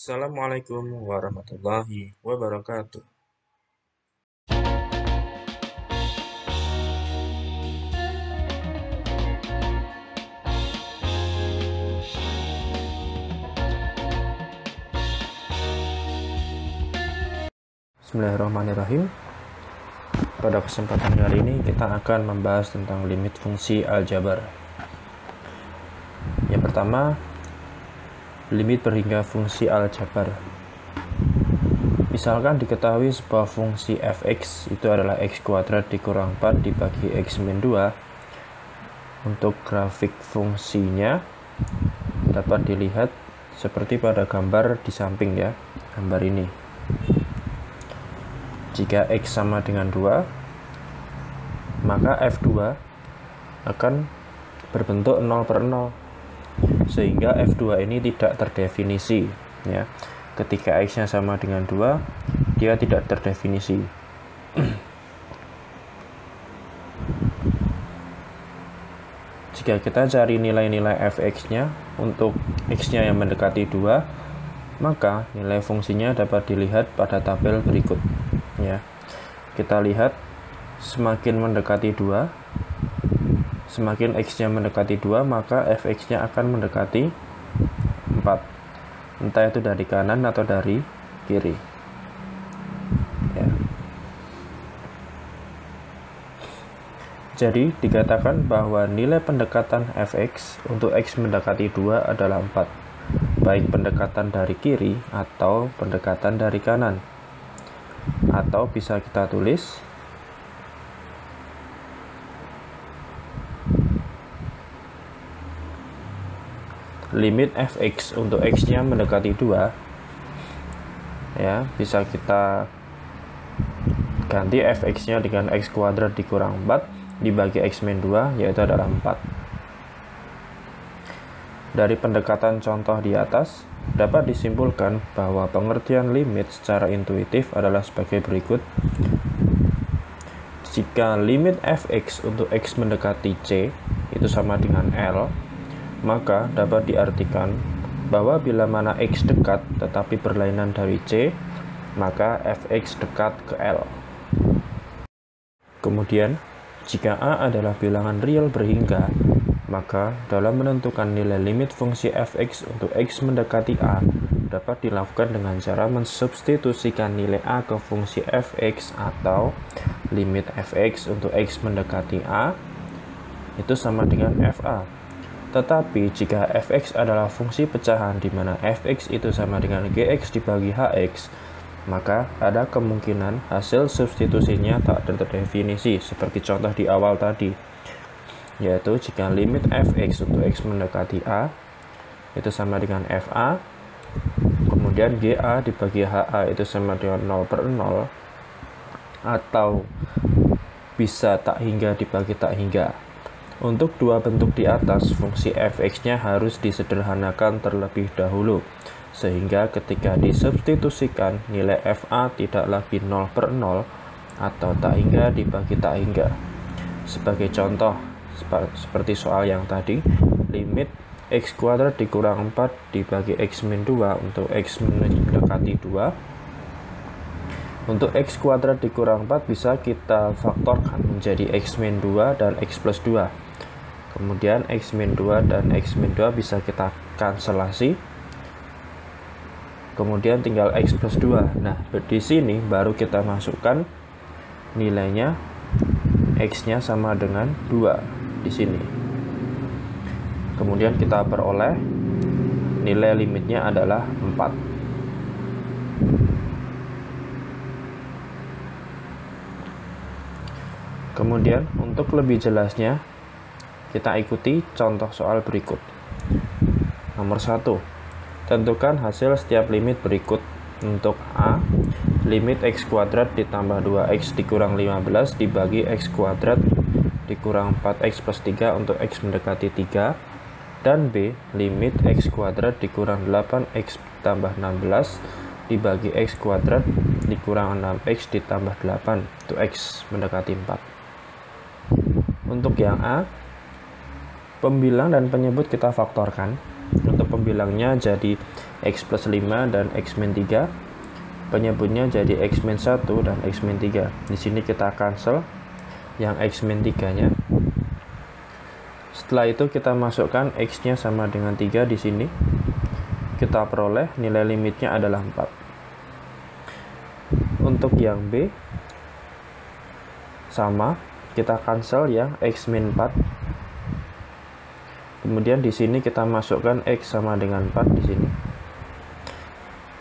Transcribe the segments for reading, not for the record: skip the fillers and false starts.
Assalamualaikum warahmatullahi wabarakatuh. Bismillahirrahmanirrahim. Pada kesempatan kali ini kita akan membahas tentang limit fungsi aljabar. Yang pertama, limit berhingga fungsi aljabar. Misalkan diketahui sebuah fungsi fx itu adalah x kuadrat dikurang 4 dibagi x min 2. Untuk grafik fungsinya dapat dilihat seperti pada gambar di samping ya, gambar ini. Jika x sama dengan 2, maka f2 akan berbentuk 0/0, sehingga f2 ini tidak terdefinisi ya. Ketika x-nya sama dengan 2, dia tidak terdefinisi. Jika kita cari nilai-nilai fx-nya untuk x-nya yang mendekati 2, maka nilai fungsinya dapat dilihat pada tabel berikut ya. Kita lihat semakin mendekati 2, semakin x-nya mendekati 2, maka fx-nya akan mendekati 4. Entah itu dari kanan atau dari kiri. Ya. Jadi dikatakan bahwa nilai pendekatan fx untuk x mendekati 2 adalah 4, baik pendekatan dari kiri atau pendekatan dari kanan. Atau bisa kita tulis limit fx untuk x-nya mendekati 2 ya, bisa kita ganti fx-nya dengan x kuadrat dikurang 4 dibagi x min 2, yaitu adalah 4. Dari pendekatan contoh di atas dapat disimpulkan bahwa pengertian limit secara intuitif adalah sebagai berikut. Jika limit fx untuk x mendekati c itu sama dengan L, maka dapat diartikan bahwa bila mana x dekat tetapi berlainan dari c, maka fx dekat ke L. Kemudian, jika a adalah bilangan real berhingga, maka dalam menentukan nilai limit fungsi fx untuk x mendekati a dapat dilakukan dengan cara mensubstitusikan nilai a ke fungsi fx, atau limit fx untuk x mendekati a itu sama dengan fa. Tetapi jika fx adalah fungsi pecahan di mana fx itu sama dengan gx dibagi hx, maka ada kemungkinan hasil substitusinya tak terdefinisi seperti contoh di awal tadi, yaitu jika limit fx untuk x mendekati a itu sama dengan fa, kemudian ga dibagi ha itu sama dengan 0/0, atau bisa tak hingga dibagi tak hingga. Untuk dua bentuk di atas, fungsi fx-nya harus disederhanakan terlebih dahulu, sehingga ketika disubstitusikan nilai fa tidak lagi 0/0 atau tak hingga dibagi tak hingga. Sebagai contoh, seperti soal yang tadi, limit x kuadrat dikurang 4 dibagi x min 2 untuk x mendekati 2. Untuk x kuadrat dikurang 4 bisa kita faktorkan menjadi x min 2 dan x plus 2. Kemudian x min 2 dan x min 2 bisa kita kanselasi. Kemudian tinggal x plus 2. Nah, di sini baru kita masukkan nilainya, x-nya sama dengan 2 di sini. Kemudian kita peroleh nilai limitnya adalah 4. Kemudian untuk lebih jelasnya kita ikuti contoh soal berikut. Nomor 1. Tentukan hasil setiap limit berikut. Untuk a, limit x kuadrat ditambah 2x dikurang 15 dibagi x kuadrat dikurang 4x plus 3 untuk x mendekati 3. Dan b, limit x kuadrat dikurang 8x ditambah 16 dibagi x kuadrat dikurang 6x ditambah 8 untuk x mendekati 4. Untuk yang a, pembilang dan penyebut kita faktorkan. Untuk pembilangnya jadi X plus 5 dan X min 3, penyebutnya jadi X min 1 dan X min 3. Di sini kita cancel yang X min 3 nya. Setelah itu kita masukkan X nya sama dengan 3 di sini. Kita peroleh nilai limitnya adalah 4. Untuk yang B sama, kita cancel yang X min 4. Kemudian di sini kita masukkan X sama dengan 4 di sini.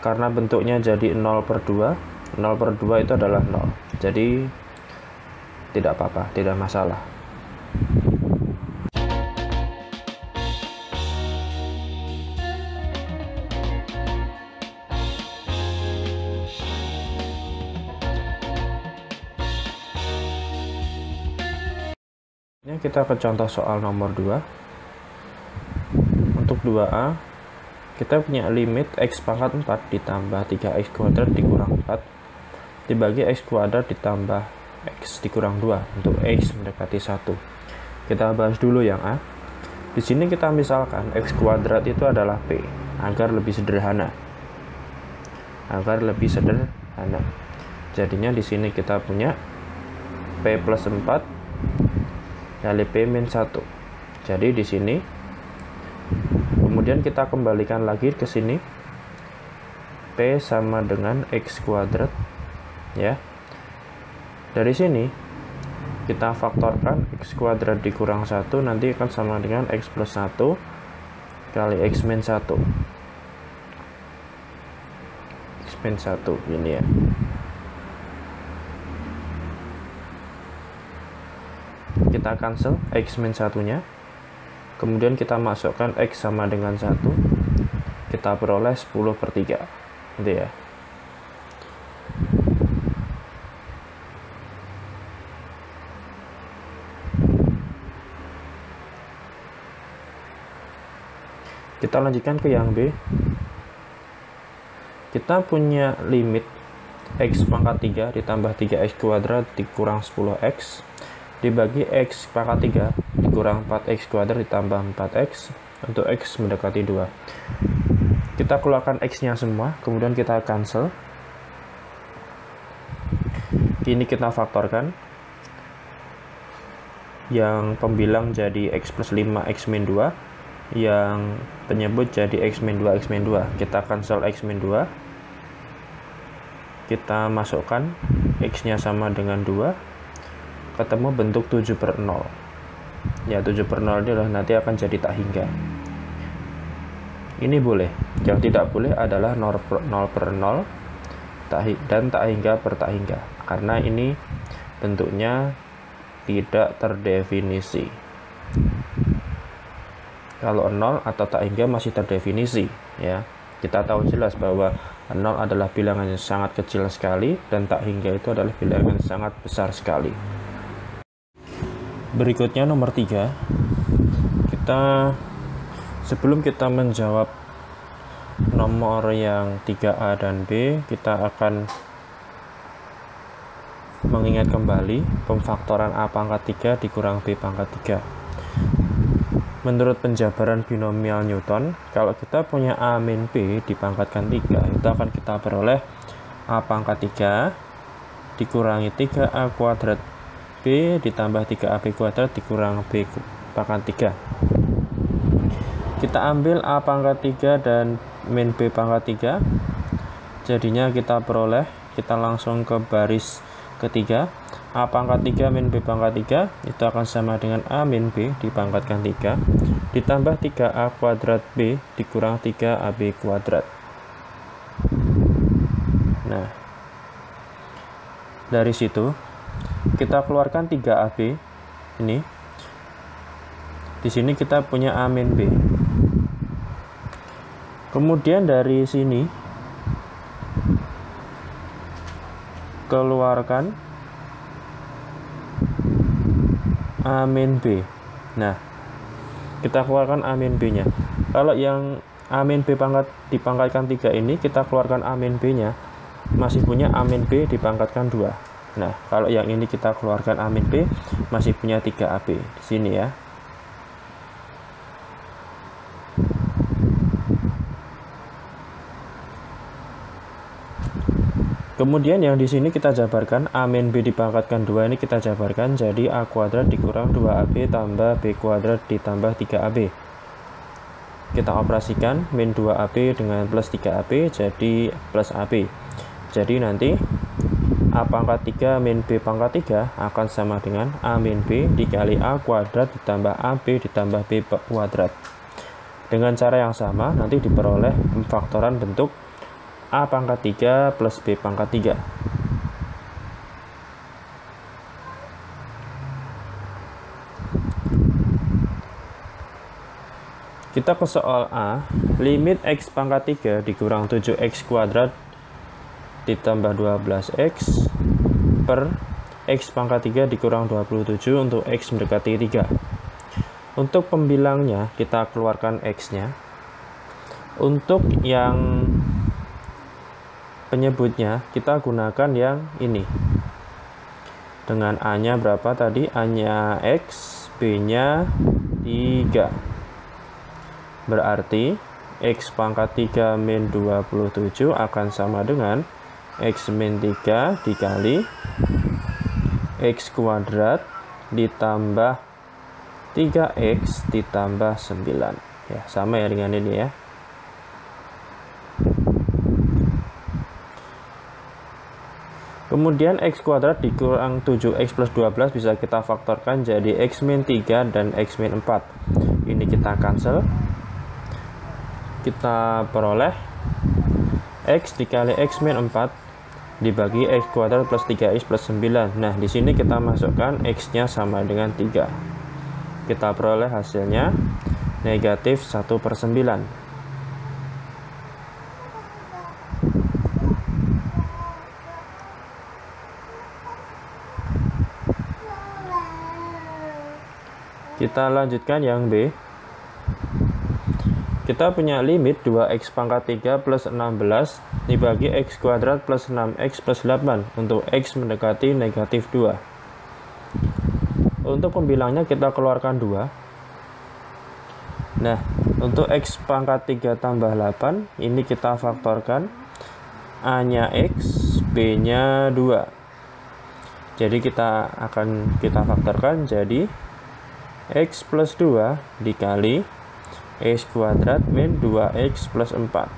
Karena bentuknya jadi 0/2, 0/2 itu adalah 0. Jadi tidak apa-apa, tidak masalah. Kita ke contoh soal nomor 2. Untuk 2A, kita punya limit X pangkat 4 ditambah 3X kuadrat dikurang 4 dibagi X kuadrat ditambah X dikurang 2 untuk X mendekati 1. Kita bahas dulu yang A. Di sini kita misalkan X kuadrat itu adalah P agar lebih sederhana. Jadinya di sini kita punya P plus 4 kali P min 1. Jadi di sini kemudian kita kembalikan lagi ke sini, P sama dengan X kuadrat ya. Dari sini kita faktorkan X kuadrat dikurang 1 nanti akan sama dengan X plus 1 kali X min 1. X min 1 ini ya. Kita cancel X min 1 nya. Kemudian kita masukkan X sama dengan 1. Kita peroleh 10/3. Gitu ya. Kita lanjutkan ke yang B. Kita punya limit X pangkat 3 ditambah 3X kuadrat dikurang 10X dibagi X pangkat 3 dikurang 4X kuadrat ditambah 4X untuk X mendekati 2. Kita keluarkan X nya semua, kemudian kita cancel. Ini kita faktorkan. Yang pembilang jadi X plus 5 X min 2, yang penyebut jadi X min 2 X min 2. Kita cancel X min 2. Kita masukkan X nya sama dengan 2. Ketemu bentuk 7/0. Ya, 7/0 ini adalah nanti akan jadi tak hingga. Ini boleh. Yang tidak boleh adalah 0/0 dan tak hingga per tak hingga. Karena ini bentuknya tidak terdefinisi. Kalau 0 atau tak hingga masih terdefinisi ya. Kita tahu jelas bahwa 0 adalah bilangan yang sangat kecil sekali dan tak hingga itu adalah bilangan yang sangat besar sekali. Berikutnya nomor 3. Sebelum kita menjawab nomor yang 3A dan B, kita akan mengingat kembali pemfaktoran A pangkat 3 dikurang B pangkat 3. Menurut penjabaran binomial Newton, kalau kita punya A min B dipangkatkan 3, itu akan kita peroleh A pangkat 3 dikurangi 3A kuadrat B ditambah 3AB kuadrat dikurang B pangkat 3. Kita ambil A pangkat 3 dan min B pangkat 3. Jadinya kita peroleh, kita langsung ke baris ketiga. A pangkat 3 min B pangkat 3 itu akan sama dengan A min B dipangkatkan 3 ditambah 3A kuadrat B dikurang 3AB kuadrat. Nah, dari situ kita keluarkan 3AB ini. Di sini kita punya A min B. Kemudian dari sini keluarkan A min B. Nah, kita keluarkan A min B nya. Kalau yang A min B dipangkatkan 3 ini, kita keluarkan A min B nya, masih punya A min B dipangkatkan 2. Nah, kalau yang ini kita keluarkan A min B, masih punya 3AB di sini ya. Kemudian yang di sini kita jabarkan A min B dipangkatkan 2 ini kita jabarkan jadi A kuadrat dikurang 2AB tambah B kuadrat ditambah 3AB. Kita operasikan min 2AB dengan plus 3AB jadi plus AB. Jadi nanti A pangkat 3 min B pangkat 3 akan sama dengan A min B dikali A kuadrat ditambah AB ditambah B kuadrat. Dengan cara yang sama nanti diperoleh pemfaktoran bentuk A pangkat 3 plus B pangkat 3. Kita ke soal A, limit X pangkat 3 dikurang 7X kuadrat ditambah 12X per X pangkat 3 dikurang 27 untuk X mendekati 3. Untuk pembilangnya kita keluarkan X-nya. Untuk yang penyebutnya kita gunakan yang ini. Dengan A-nya berapa tadi? A-nya X, B-nya 3. Berarti X pangkat 3 min 27 akan sama dengan X min 3 dikali X kuadrat ditambah 3X ditambah 9. Ya, sama ya dengan ini ya. Kemudian X kuadrat dikurang 7X plus 12 bisa kita faktorkan jadi X min 3 dan X min 4. Ini kita cancel. Kita peroleh X dikali X min 4 dibagi X kuadrat plus 3X plus 9. Nah, di sini kita masukkan X-nya sama dengan 3. Kita peroleh hasilnya negatif 1/9. Kita lanjutkan yang B. Kita punya limit 2X pangkat 3 plus 16 dibagi X kuadrat plus 6X plus 8 untuk X mendekati negatif 2. Untuk pembilangnya kita keluarkan 2. Nah, untuk X pangkat 3 tambah 8 ini kita faktorkan. A-nya X, B-nya 2. Jadi kita faktorkan jadi X plus 2 dikali X kuadrat min 2X plus 4.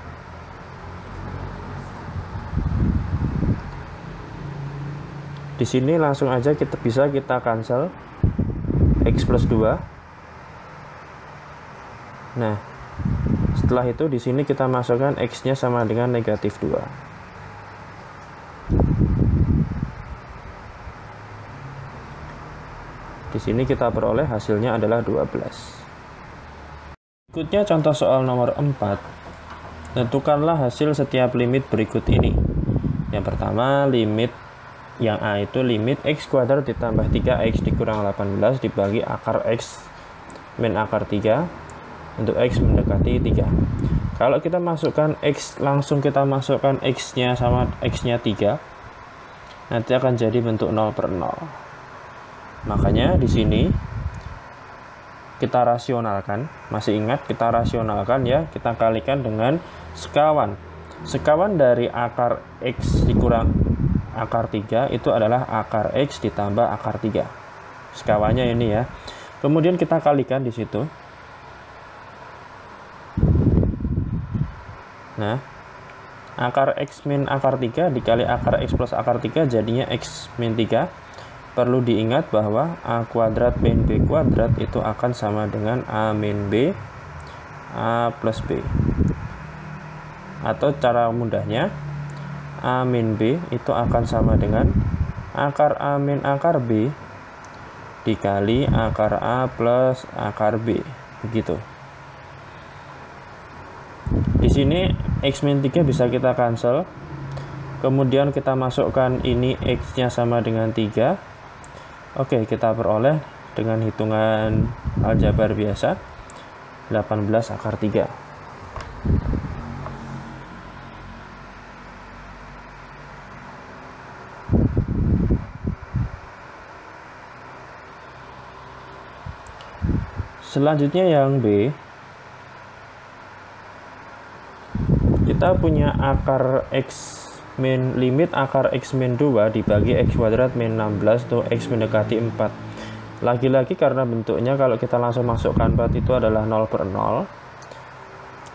Di sini langsung aja kita cancel X plus 2. Nah, setelah itu di sini kita masukkan X-nya sama dengan negatif 2. Di sini kita peroleh hasilnya adalah 12. Berikutnya contoh soal nomor 4. Tentukanlah hasil setiap limit berikut ini. Yang pertama, limit yang A itu limit X kuadrat ditambah 3X dikurang 18 dibagi akar X min akar 3 untuk X mendekati 3. Kalau kita masukkan X, langsung kita masukkan X-nya sama X-nya 3, nanti akan jadi bentuk 0/0. Makanya di sini kita rasionalkan, masih ingat kita rasionalkan ya, kita kalikan dengan sekawan. Sekawan dari akar X dikurang akar 3 itu adalah akar X ditambah akar 3. Sekawannya ini ya. Kemudian kita kalikan di situ. Nah, akar X min akar 3 dikali akar X plus akar 3 jadinya X min 3. Perlu diingat bahwa A kuadrat min B kuadrat itu akan sama dengan A min B, A plus B. Atau cara mudahnya, A min B itu akan sama dengan akar A min akar B dikali akar A plus akar B. Begitu. Di sini X min 3 bisa kita cancel. Kemudian kita masukkan ini X-nya sama dengan 3. Oke, kita peroleh dengan hitungan aljabar biasa 18 akar 3. Selanjutnya yang B, kita punya akar X limit akar X min 2 dibagi X kuadrat min 16 untuk X mendekati 4. Lagi-lagi karena bentuknya kalau kita langsung masukkan 4 itu adalah 0/0.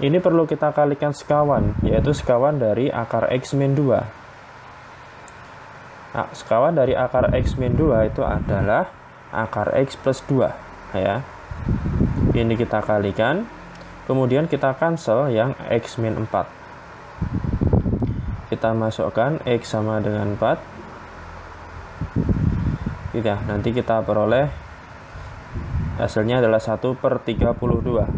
Ini perlu kita kalikan sekawan, yaitu sekawan dari akar X min 2. Nah, sekawan dari akar X min 2 itu adalah akar X plus 2. Ya. Ini kita kalikan, kemudian kita cancel yang X min 4. Kita masukkan X sama dengan 4. Ya, nanti kita peroleh hasilnya adalah 1/32.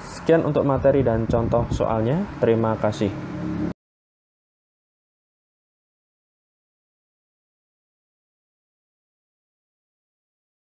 Sekian untuk materi dan contoh soalnya. Terima kasih.